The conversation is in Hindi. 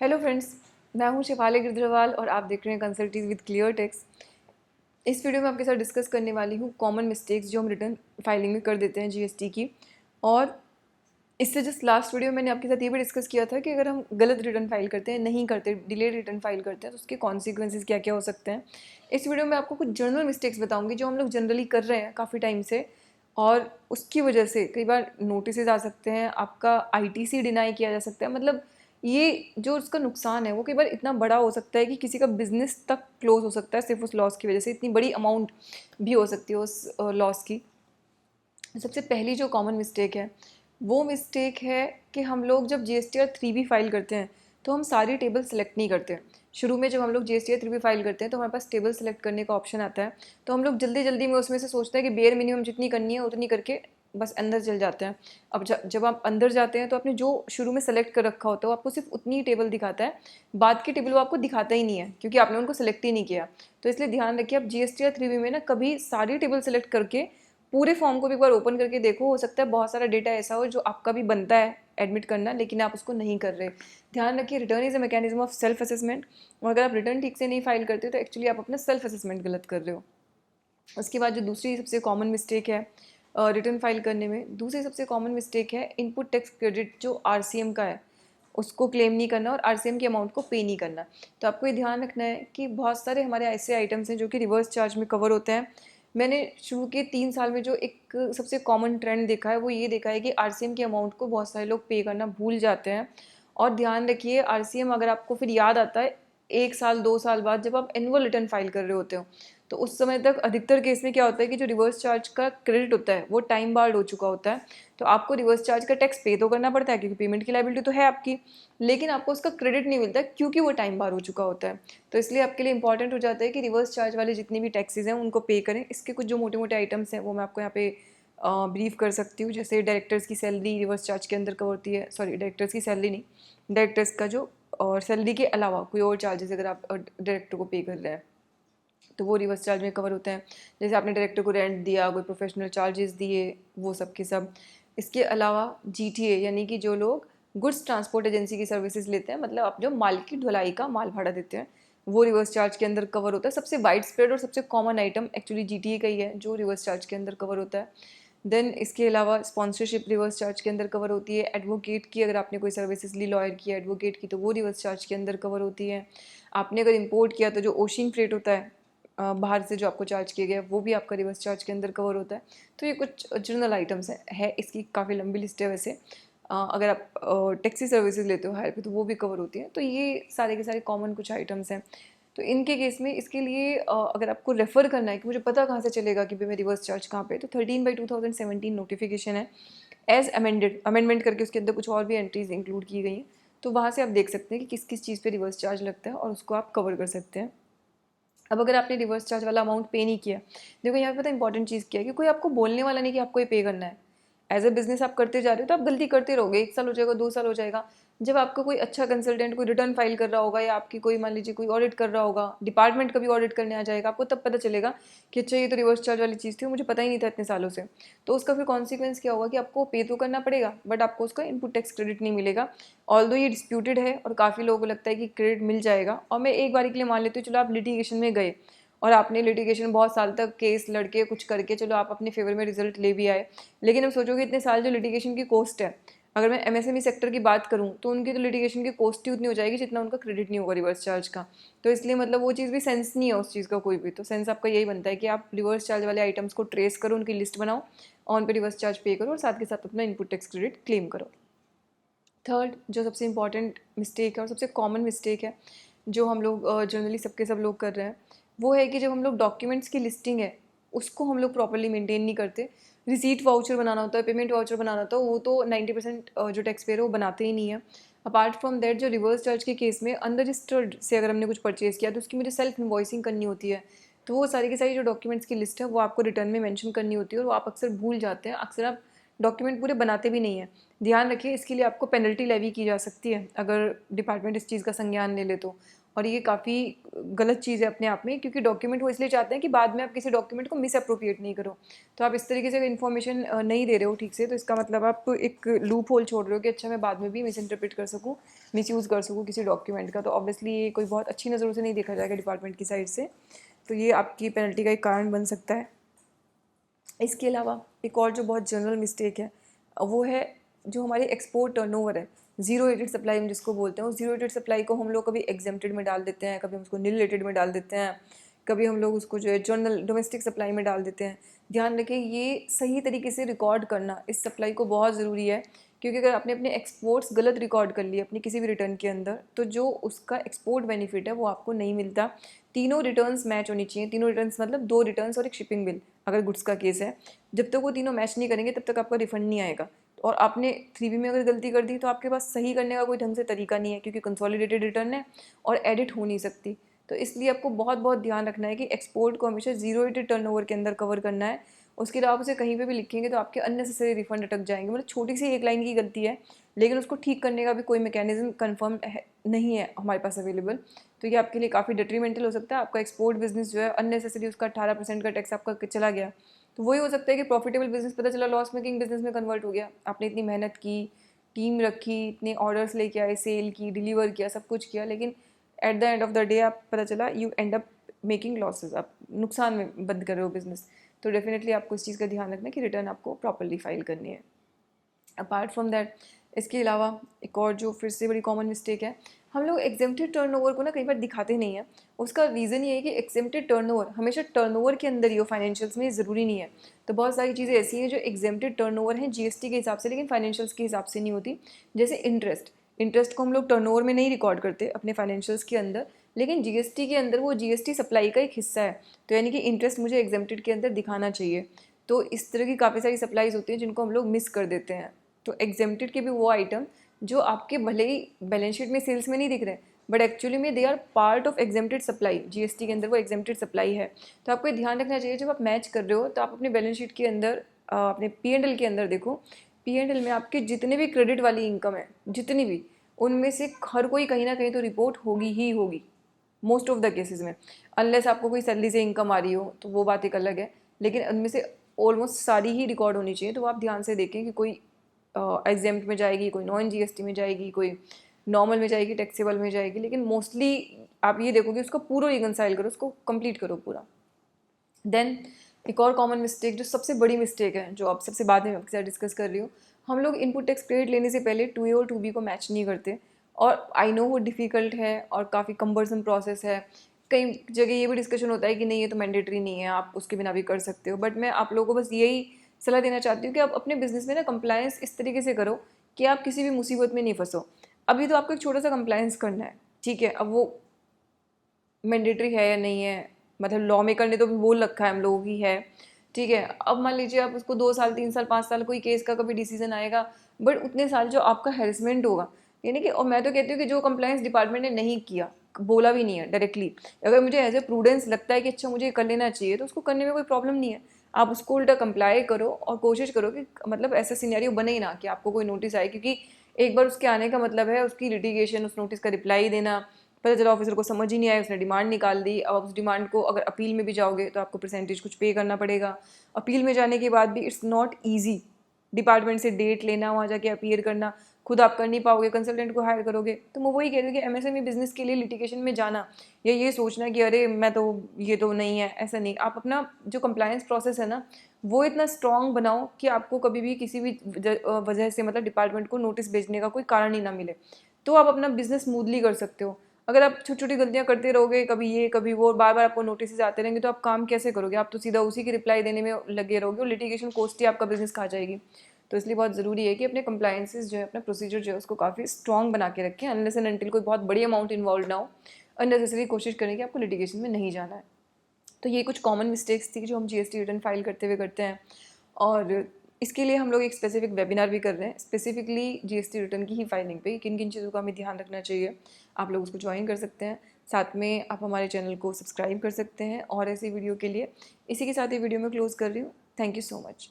हेलो फ्रेंड्स, मैं हूं शेफाली गिरधरवाल और आप देख रहे हैं कंसल्टीज विद क्लियर टेक्स। इस वीडियो में आपके साथ डिस्कस करने वाली हूं कॉमन मिस्टेक्स जो हम रिटर्न फाइलिंग में कर देते हैं जीएसटी की। और इससे जस्ट लास्ट वीडियो में मैंने आपके साथ ये भी डिस्कस किया था कि अगर हम गलत रिटर्न फाइल करते हैं, नहीं करते, डिलेड रिटर्न फाइल करते हैं तो उसके कॉन्सिक्वेंसेज क्या क्या हो सकते हैं। इस वीडियो में आपको कुछ जनरल मिस्टेक्स बताऊंगी जो हम लोग जनरली कर रहे हैं काफ़ी टाइम से, और उसकी वजह से कई बार नोटिस आ सकते हैं, आपका आईटीसी डिनाई किया जा सकता है। मतलब ये जो उसका नुकसान है वो कई बार इतना बड़ा हो सकता है कि किसी का बिजनेस तक क्लोज हो सकता है सिर्फ उस लॉस की वजह से। इतनी बड़ी अमाउंट भी हो सकती है उस लॉस की। सबसे पहली जो कॉमन मिस्टेक है वो मिस्टेक है कि हम लोग जब जीएसटीआर 3B फाइल करते हैं तो हम सारी टेबल सेलेक्ट नहीं करते। शुरू में जब हम लोग जीएसटीआर 3B फाइल करते हैं तो हमारे पास टेबल सेलेक्ट करने का ऑप्शन आता है, तो हम लोग जल्दी जल्दी में उसमें से सोचते हैं कि बेयर मिनिमम जितनी करनी है उतनी करके बस अंदर चल जाते हैं। अब जब आप अंदर जाते हैं तो आपने जो शुरू में सेलेक्ट कर रखा होता है वो आपको सिर्फ उतनी ही टेबल दिखाता है, बाद की टेबल वो आपको दिखाता ही नहीं है क्योंकि आपने उनको सेलेक्ट ही नहीं किया। तो इसलिए ध्यान रखिए, आप जीएसटीआर 3B में ना कभी सारी टेबल सेलेक्ट करके पूरे फॉर्म को भी एक बार ओपन करके देखो। हो सकता है बहुत सारा डेटा ऐसा हो जो आपका भी बनता है एडमिट करना, लेकिन आप उसको नहीं कर रहे। ध्यान रखिए, return is a mechanism of self assessment, और अगर आप रिटर्न ठीक से नहीं फाइल करते तो एक्चुअली आप अपना सेल्फ असेसमेंट गलत कर रहे हो। उसके बाद जो दूसरी सबसे कॉमन मिस्टेक है रिटर्न फाइल करने में, दूसरी सबसे कॉमन मिस्टेक है इनपुट टैक्स क्रेडिट जो आरसीएम का है उसको क्लेम नहीं करना और आरसीएम की अमाउंट को पे नहीं करना। तो आपको ये ध्यान रखना है कि बहुत सारे हमारे ऐसे आइटम्स हैं जो कि रिवर्स चार्ज में कवर होते हैं। मैंने शुरू के 3 साल में जो एक सबसे कॉमन ट्रेंड देखा है वो ये देखा है कि आरसीएम की अमाउंट को बहुत सारे लोग पे करना भूल जाते हैं। और ध्यान रखिए, आरसीएम अगर आपको फिर याद आता है 1 साल 2 साल बाद जब आप एनुअल रिटर्न फाइल कर रहे होते हो, तो उस समय तक अधिकतर केस में क्या होता है कि जो रिवर्स चार्ज का क्रेडिट होता है वो टाइम बार्ड हो चुका होता है। तो आपको रिवर्स चार्ज का टैक्स पे तो करना पड़ता है क्योंकि पेमेंट की लायबिलिटी तो है आपकी, लेकिन आपको उसका क्रेडिट नहीं मिलता क्योंकि वो टाइम बार हो चुका होता है। तो इसलिए आपके लिए इंपॉर्टेंट हो जाता है कि रिवर्स चार्ज वाले जितने भी टैक्सेस हैं उनको पे करें। इसके कुछ जो मोटे मोटे आइटम्स हैं वो मैं आपको यहाँ पे ब्रीफ कर सकती हूँ। जैसे डायरेक्टर्स की सैलरी रिवर्स चार्ज के अंदर कवर होती है, सॉरी डायरेक्टर्स की सैलरी नहीं, डायरेक्टर्स का जो और सैलरी के अलावा कोई और चार्जेस अगर आप डायरेक्टर को पे कर रहे हैं तो वो रिवर्स चार्ज में कवर होते हैं। जैसे आपने डायरेक्टर को रेंट दिया, कोई प्रोफेशनल चार्जेस दिए, वो सब के सब। इसके अलावा जीटीए यानी कि जो लोग गुड्स ट्रांसपोर्ट एजेंसी की सर्विसेज लेते हैं, मतलब आप जो माल की ढुलाई का माल भाड़ा देते हैं, वो रिवर्स चार्ज के अंदर कवर होता है। सबसे वाइड स्प्रेड और सबसे कॉमन आइटम एक्चुअली जीटीए का ही है जो रिवर्स चार्ज के अंदर कवर होता है। देन इसके अलावा स्पॉन्सरशिप रिवर्स चार्ज के अंदर कवर होती है। एडवोकेट की अगर आपने कोई सर्विसेज ली, लॉयर की, एडवोकेट की, तो वो रिवर्स चार्ज के अंदर कवर होती है। आपने अगर इंपोर्ट किया तो जो ओशियन फ्रेट होता है बाहर से जो आपको चार्ज किया गया वो भी आपका रिवर्स चार्ज के अंदर कवर होता है। तो ये कुछ जनरल आइटम्स हैं, इसकी काफ़ी लंबी लिस्ट है वैसे। अगर आप टैक्सी सर्विसेज लेते हो हायर पे तो वो भी कवर होती हैं। तो ये सारे के सारे कॉमन कुछ आइटम्स हैं। तो इनके केस में इसके लिए अगर आपको रेफ़र करना है कि मुझे पता कहाँ से चलेगा कि भाई मैं रिवर्स चार्ज कहाँ पे, तो 13/2017 नोटिफिकेशन है एज अमेंडमेंट करके, उसके अंदर कुछ और भी एंट्रीज इंक्लूड की गई हैं। तो वहाँ से आप देख सकते हैं कि किस किस चीज़ पे रिवर्स चार्ज लगता है और उसको आप कवर कर सकते हैं। अब अगर आपने रिवर्स चार्ज वाला अमाउंट पे नहीं किया, देखो यहाँ पे पता इंपॉर्टेंट चीज़ क्या है कि कोई आपको बोलने वाला नहीं कि आपको ये पे करना है। एज ए बिजनेस आप करते जा रहे हो तो आप गलती करते रहोगे, 1 साल हो जाएगा, 2 साल हो जाएगा। जब आपका कोई अच्छा कंसल्टेंट कोई रिटर्न फाइल कर रहा होगा या आपकी कोई मान लीजिए कोई ऑडिट कर रहा होगा, डिपार्टमेंट का भी ऑडिट करने आ जाएगा, आपको तब पता चलेगा कि अच्छा ये तो रिवर्स चार्ज वाली चीज़ थी, मुझे पता ही नहीं था इतने सालों से। तो उसका फिर कॉन्सिक्वेंस क्या होगा कि आपको पे तो करना पड़ेगा बट आपको उसका इनपुट टैक्स क्रेडिट नहीं मिलेगा। ऑल्दो ये डिस्प्यूटेड है और काफ़ी लोगों को लगता है कि क्रेडिट मिल जाएगा, और मैं एक बारी के लिए मान लेती हूँ चलो आप लिटिगेशन में गए और आपने लिटिगेशन बहुत साल तक केस लड़के कुछ करके चलो आप अपने फेवर में रिजल्ट ले भी आए, लेकिन अब सोचोगे इतने साल जो लिटिगेशन की कॉस्ट है, अगर मैं एमएसएमई सेक्टर की बात करूं तो उनकी तो लिटिगेशन की कॉस्ट ही उतनी हो जाएगी जितना उनका क्रेडिट नहीं होगा रिवर्स चार्ज का। तो इसलिए मतलब वो चीज़ भी सेंस नहीं है उस चीज़ का कोई भी। तो सेंस आपका यही बनता है कि आप रिवर्स चार्ज वाले आइटम्स को ट्रेस करो, उनकी लिस्ट बनाओ, ऑन पे रिवर्स चार्ज पे करो और साथ के साथ अपना इनपुट टैक्स क्रेडिट क्लेम करो। थर्ड जो सबसे इंपॉर्टेंट मिस्टेक है और सबसे कॉमन मिस्टेक है जो हम लोग जनरली सबके सब लोग कर रहे हैं, वो है कि जब हम लोग डॉक्यूमेंट्स की लिस्टिंग है उसको हम लोग प्रॉपरली मेंटेन नहीं करते। रिसीट वाउचर बनाना होता है, पेमेंट वाउचर बनाना होता है, वो तो 90% जो टैक्स पेयर है वो बनाते ही नहीं है। अपार्ट फ्रॉम दैट जो रिवर्स चार्ज के केस में अनरजिस्टर्ड से अगर हमने कुछ परचेज किया तो उसकी मुझे सेल्फ इन्वॉइसिंग करनी होती है। तो वो सारी की सारी जो डॉक्यूमेंट्स की लिस्ट है वो आपको रिटर्न में मेंशन करनी होती है और वो आप अक्सर भूल जाते हैं, अक्सर आप डॉक्यूमेंट पूरे बनाते भी नहीं हैं। ध्यान रखिए, इसके लिए आपको पेनल्टी लेवी की जा सकती है अगर डिपार्टमेंट इस चीज़ का संज्ञान ले ले तो। और ये काफ़ी गलत चीज़ है अपने आप में, क्योंकि डॉक्यूमेंट वो इसलिए चाहते हैं कि बाद में आप किसी डॉक्यूमेंट को मिस अप्रोप्रिएट नहीं करो। तो आप इस तरीके से इन्फॉर्मेशन नहीं दे रहे हो ठीक से, तो इसका मतलब आप एक लूप होल छोड़ रहे हो कि अच्छा मैं बाद में भी मिस इंटरप्रेट कर सकूँ, मिस यूज़ कर सकूँ किसी डॉक्यूमेंट का। तो ऑब्वियसली ये कोई बहुत अच्छी नज़रों से नहीं देखा जाएगा डिपार्टमेंट की साइड से, तो ये आपकी पेनल्टी का एक कारण बन सकता है। इसके अलावा एक और जो बहुत जनरल मिस्टेक है वो है जो हमारी एक्सपोर्ट टर्नओवर है, जीरो रेटेड सप्लाई हम जिसको बोलते हैं। उस जीरो रेटेड सप्लाई को हम लोग कभी एग्जेम्प्टेड में डाल देते हैं, कभी हम उसको नील रेटेड में डाल देते हैं, कभी हम लोग उसको जो है जनरल डोमेस्टिक सप्लाई में डाल देते हैं। ध्यान रखें ये सही तरीके से रिकॉर्ड करना इस सप्लाई को बहुत ज़रूरी है, क्योंकि अगर आपने अपने एक्सपोर्ट्स गलत रिकॉर्ड कर लिए अपनी किसी भी रिटर्न के अंदर, तो जो उसका एक्सपोर्ट बेनिफिट है वो आपको नहीं मिलता। तीनों रिटर्न्स मैच होनी चाहिए। तीनों रिटर्न्स मतलब 2 रिटर्न्स और एक शिपिंग बिल अगर गुड्स का केस है। जब तक वो तीनों मैच नहीं करेंगे तब तक आपका रिफंड नहीं आएगा। और आपने 3B में अगर गलती कर दी तो आपके पास सही करने का कोई ढंग से तरीका नहीं है, क्योंकि कंसोलिडेटेड रिटर्न है और एडिट हो नहीं सकती। तो इसलिए आपको बहुत बहुत ध्यान रखना है कि एक्सपोर्ट को हमेशा जीरो रेटेड टर्नओवर के अंदर कवर करना है। उसके अलावा उसे कहीं पे भी लिखेंगे तो आपके अननेसेसरी रिफंड अटक जाएंगे। मतलब छोटी सी एक लाइन की गलती है, लेकिन उसको ठीक करने का भी कोई मैकेनिज्म कन्फर्म नहीं है हमारे पास अवेलेबल। तो ये आपके लिए काफ़ी डिट्रीमेंटल हो सकता है। आपका एक्सपोर्ट बिजनेस जो है अननेसेसरी उसका 18% का टैक्स आपका चला गया, तो वही हो सकता है कि प्रॉफिटेबल बिजनेस पता चला लॉस मेकिंग बिजनेस में कन्वर्ट हो गया। आपने इतनी मेहनत की, टीम रखी, इतने ऑर्डर्स लेके आए, सेल की, डिलीवर किया, सब कुछ किया, लेकिन at the end of the day आप पता चला you and up making losses, आप नुकसान में बंद कर रहे हो बिजनेस। तो डेफिनेटली आपको इस चीज़ का ध्यान रखना है कि रिटर्न आपको प्रॉपरली फाइल करनी है। अपार्ट फ्रॉम दैट, इसके अलावा एक और जो फिर से बड़ी कॉमन मिस्टेक है, हम लोग एग्जेम्प्टेड टर्नओवर को ना कई बार दिखाते नहीं है। उसका रीज़न ये है कि एग्जेम्प्टेड टर्नओवर हमेशा टर्नओवर के अंदर ही हो, फाइनेंशियल्स में ज़रूरी नहीं है। तो बहुत सारी चीज़ें ऐसी हैं जो एग्जेम्प्टेड टर्नओवर हैं जीएसटी के हिसाब से, लेकिन फाइनेंशियल्स के हिसाब से नहीं होती। जैसे इंटरेस्ट को हम लोग टर्नओवर में नहीं रिकॉर्ड करते अपने फाइनेंशियल्स के अंदर, लेकिन जीएसटी के अंदर वो जीएसटी सप्लाई का एक हिस्सा है। तो यानी कि इंटरेस्ट मुझे एग्जेम्प्टेड के अंदर दिखाना चाहिए। तो इस तरह की काफ़ी सारी सप्लाईज होती हैं जिनको हम लोग मिस कर देते हैं। तो एग्जेम्प्टेड के भी वो आइटम जो आपके भले ही बैलेंस शीट में सेल्स में नहीं दिख रहे, बट एक्चुअली में they are part of exempted supply. GST के अंदर वो एग्जेम्प्टेड सप्लाई है। तो आपको ध्यान रखना चाहिए जब आप मैच कर रहे हो तो आप अपने बैलेंस शीट के अंदर अपने P&L के अंदर देखो। P&L में आपके जितने भी क्रेडिट वाली इनकम है, जितनी भी, उनमें से हर कोई कहीं ना कहीं तो रिपोर्ट होगी ही होगी मोस्ट ऑफ द केसेस में। अनलेस आपको कोई सैलरी से इनकम आ रही हो तो वो बात एक अलग है, लेकिन उनमें से ऑलमोस्ट सारी ही रिकॉर्ड होनी चाहिए। तो आप ध्यान से देखें कि कोई एग्जेम्प्ट में जाएगी, कोई नॉन जीएसटी में जाएगी, कोई नॉर्मल में जाएगी, टैक्सेबल में जाएगी, लेकिन मोस्टली आप ये देखोगे उसको पूरा रिकंसाइल करो, उसको कंप्लीट करो पूरा। देन एक और कॉमन मिस्टेक जो सबसे बड़ी मिस्टेक है, जो आप सबसे बाद में आपके साथ डिस्कस कर रही हूँ, हम लोग इनपुट टैक्स क्रेडिट लेने से पहले 2A और 2B को मैच नहीं करते। और आई नो वो डिफ़िकल्ट है और काफ़ी कम्बरसम प्रोसेस है। कई जगह ये भी डिस्कशन होता है कि नहीं ये तो मैंडेटरी नहीं है, आप उसके बिना भी कर सकते हो। बट मैं आप लोगों को बस यही सलाह देना चाहती हूँ कि आप अपने बिजनेस में ना कंप्लायंस इस तरीके से करो कि आप किसी भी मुसीबत में नहीं फंसो। अभी तो आपको एक छोटा सा कंप्लायंस करना है, ठीक है, अब वो मैंडेटरी है या नहीं है, मतलब लॉ मेकर ने तो बोल रखा है हम लोगों की है, ठीक है। अब मान लीजिए आप उसको 2 साल 3 साल 5 साल कोई केस का कभी डिसीजन आएगा, बट उतने साल जो आपका हेरसमेंट होगा, यानी कि, और मैं तो कहती हूँ कि जो कंप्लायंस डिपार्टमेंट ने नहीं किया, बोला भी नहीं है डायरेक्टली, अगर मुझे एज ए प्रूडेंस लगता है कि अच्छा मुझे कर लेना चाहिए तो उसको करने में कोई प्रॉब्लम नहीं है। आप उसको उल्टा कंप्लाई करो और कोशिश करो कि मतलब ऐसा सिनेरियो बने ही ना कि आपको कोई नोटिस आए, क्योंकि एक बार उसके आने का मतलब है उसकी लिटिगेशन, उस नोटिस का रिप्लाई देना। पता चला ऑफिसर को समझ ही नहीं आया, उसने डिमांड निकाल दी। अब उस डिमांड को अगर अपील में भी जाओगे तो आपको परसेंटेज कुछ पे करना पड़ेगा। अपील में जाने के बाद भी इट्स नॉट ईजी डिपार्टमेंट से डेट लेना, वहाँ जाके अपीयर करना, खुद आप कर नहीं पाओगे, कंसल्टेंट को हायर करोगे। तो मैं वही कह रही हूँ कि एमएसएमई बिजनेस के लिए लिटिगेशन में जाना या ये सोचना कि अरे मैं तो ये तो नहीं है, ऐसा नहीं। आप अपना जो कंप्लायंस प्रोसेस है ना वो इतना स्ट्रॉन्ग बनाओ कि आपको कभी भी किसी भी वजह से मतलब डिपार्टमेंट को नोटिस भेजने का कोई कारण ही ना मिले, तो आप अपना बिजनेस स्मूथली कर सकते हो। अगर आप छोटी छोटी गलतियां करते रहोगे, कभी ये कभी वो, बार बार आपको नोटिस आते रहेंगे, तो आप काम कैसे करोगे? आप तो सीधा उसी की रिप्लाई देने में लगे रहोगे और लिटिगेशन कॉस्ट ही आपका बिजनेस खा जाएगी। तो इसलिए बहुत ज़रूरी है कि अपने कंप्लायंसेस जो है, अपना प्रोसीजर जो है उसको काफ़ी स्ट्रॉन्ग बना के रखें, अनलेस एंड अनटिल कोई बहुत बड़ी अमाउंट इन्वॉल्व ना हो। अननेसेसरी कोशिश करें कि आपको लिटिगेशन में नहीं जाना है। तो ये कुछ कॉमन मिस्टेक्स थी जो हम जीएसटी रिटर्न फाइल करते हुए करते हैं, और इसके लिए हम लोग एक स्पेसिफिक वेबिनार भी कर रहे हैं स्पेसिफिकली जीएसटी रिटर्न की ही फाइलिंग पे, किन किन चीज़ों का हमें ध्यान रखना चाहिए। आप लोग उसको ज्वाइन कर सकते हैं। साथ में आप हमारे चैनल को सब्सक्राइब कर सकते हैं और ऐसी वीडियो के लिए। इसी के साथ ये वीडियो में क्लोज़ कर रही हूँ। Thank you so much.